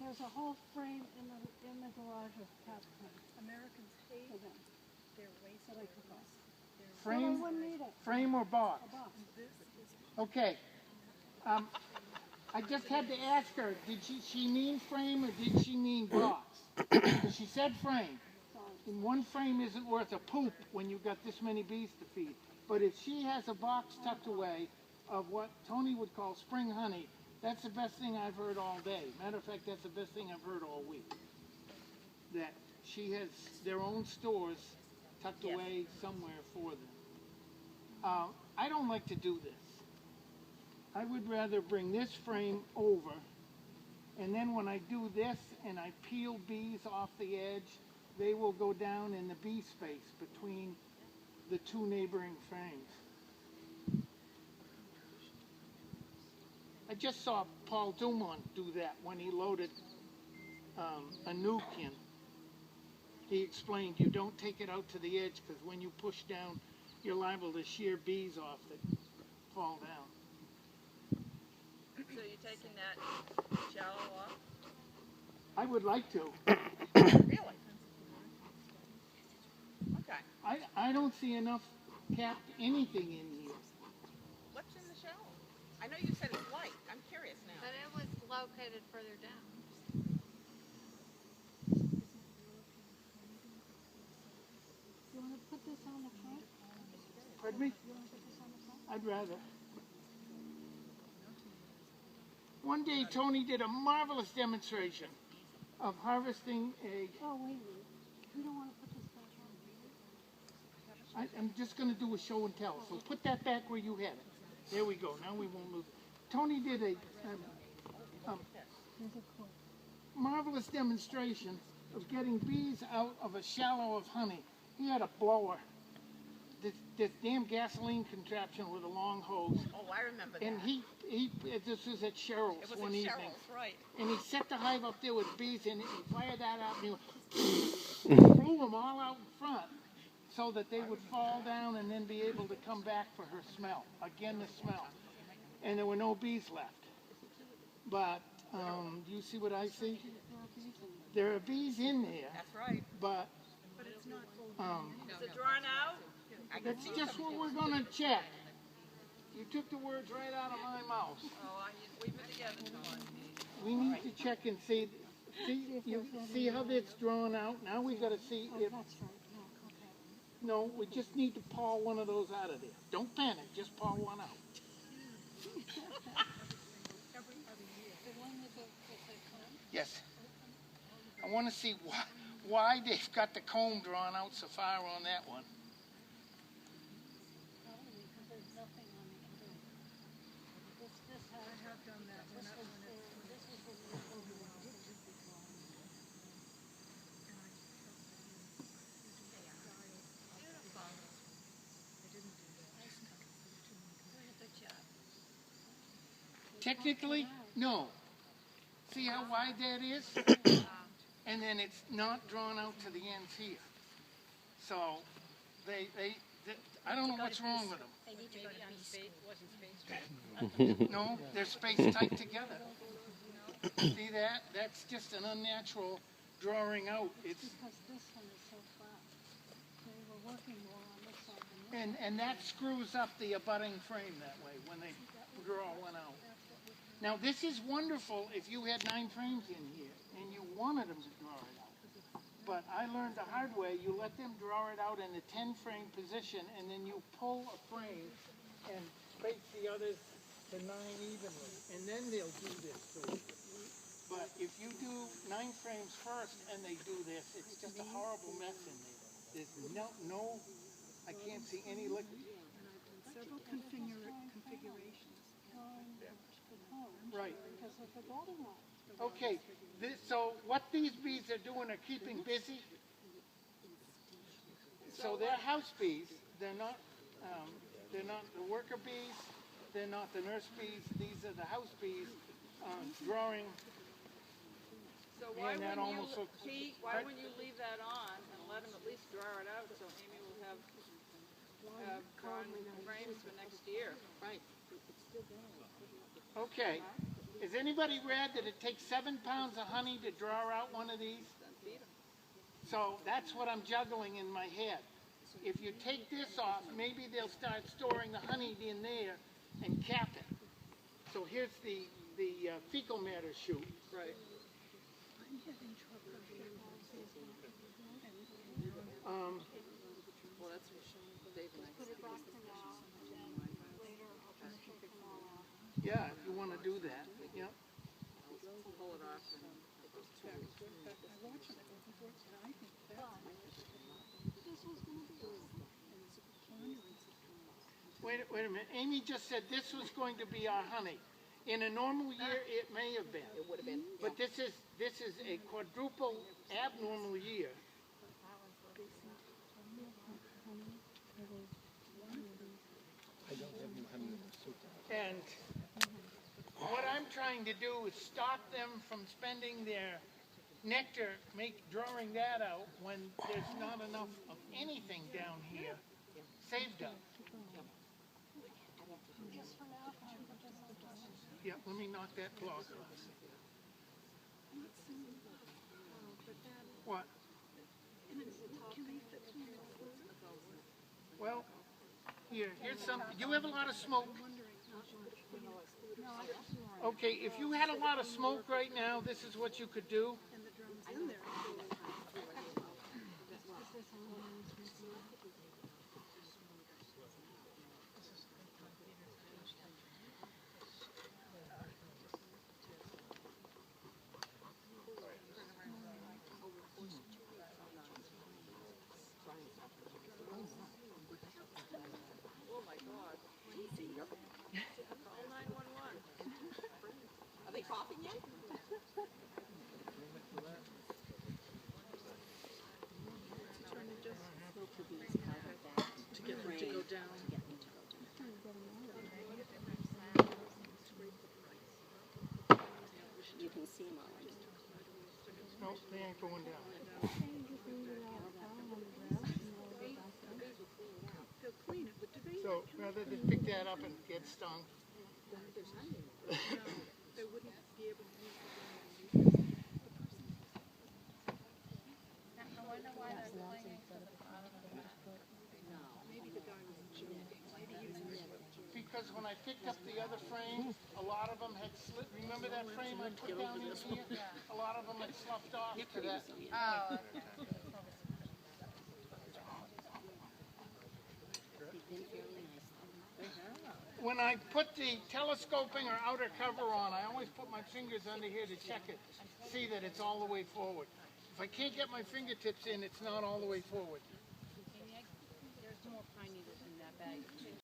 There's a whole frame in the garage of cat frames. Americans hate For them. their waste That I took off. Frame? Well, I wouldn't need it. Frame or box? A box. Okay. I just had to ask her, did she mean frame or did she mean box? She said frame. And one frame isn't worth a poop when you've got this many bees to feed. But if she has a box tucked away of what Tony would call spring honey, that's the best thing I've heard all day. Matter of fact, that's the best thing I've heard all week. That she has their own stores tucked away somewhere for them. I don't like to do this. I would rather bring this frame over, and then when I do this and I peel bees off the edge, they will go down in the bee space between the two neighboring frames. I just saw Paul Dumont do that when he loaded a nuke in. He explained you don't take it out to the edge because when you push down, you're liable to shear bees off that fall down. So you're taking that shallow off? I would like to. Really? Okay. I don't see enough capped anything in here. What's in the shallow? I know you said it's light. I'm curious now. But it was located further down. You want to put this on the front? Pardon me? You want to put this on the front? I'd rather. One day Tony did a marvelous demonstration of harvesting a... Oh, wait. You don't want to put this back on. I'm just going to do a show and tell. So put that back where you had it. There we go. Now we won't lose it. Tony did a marvelous demonstration of getting bees out of a shallow of honey. He had a blower. This damn gasoline contraption with a long hose. Oh, I remember that. And this was at Cheryl's it was one at evening. Cheryl's, right. And he set the hive up there with bees and he fired that up and he blew them all out in front so that they would fall down and then be able to come back for her smell. Again, the smell. And there were no bees left. But do you see what I see? There are bees in there. That's right. But it's not Is it drawn out? that's just what we're going to check. You took the words right out of my mouth. Oh, we've been together too long. We need to check and see you see how it's drawn out. Now we got to see if. That's right. No, we just need to paw one of those out of there. Don't panic. Just paw one out. Yes. I want to see why they've got the comb drawn out so far on that one. Technically, no. See how wide that is? And then it's not drawn out to the ends here. So I don't know what's wrong with them. They need to go to space. No, they're spaced tight together. See that? That's just an unnatural drawing out. It's Because this one is so flat. They were working more on this side than and that screws up the abutting frame that way when they draw one out. Now this is wonderful if you had 9 frames in here and you wanted them to draw it out. But I learned the hard way. You let them draw it out in a 10-frame position and then you pull a frame and space the others to 9 evenly. And then they'll do this to you. But if you do 9 frames first and they do this, it's just a horrible mess in there. There's no I can't see any liquid. Several configurations. Right. because of the golden rod. Okay. So what these bees are doing are keeping busy. So they're house bees. They're not the worker bees. They're not the nurse bees. These are the house bees drawing. So why Man, that wouldn't almost you, looks- Pete, why wouldn't you leave that on and let him at least draw it out so Amy will have drawn frames for next year? Okay. Has anybody read that it takes 7 pounds of honey to draw out one of these? So that's what I'm juggling in my head. If you take this off, maybe they'll start storing the honey in there and cap it. So here's the fecal matter chute. Right. Well, that's Dave and I. Put it back for now, and then later I'll just take them all out. Yeah, if you want to do that. Yep. Pull it off and This was gonna be Wait a minute. Amy just said this was going to be our honey. In a normal year, it may have been. it would have been. But this is a quadruple abnormal year. And what I'm trying to do is stop them from spending their nectar, drawing that out when there's not enough of anything down here saved up. just for now. Can you put this on the top? Yeah, let me knock that block off. What? Well, here's some. You have a lot of smoke. Okay, if you had a lot of smoke right now, this is what you could do. Oh my God. Call 911. Are they coughing yet? To get them to go down. You can see them all. No, they ain't going down. So rather than pick that up and get stung. I wonder why they're clinging to the bottom of that. Because when I picked up the other frame, a lot of them had slipped. Remember that frame I put down in here? A lot of them had sloughed off to that. Oh, okay. When I put the telescoping or outer cover on, I always put my fingers under here to check it, see that it's all the way forward. If I can't get my fingertips in, it's not all the way forward. There's more pine needles in that bag.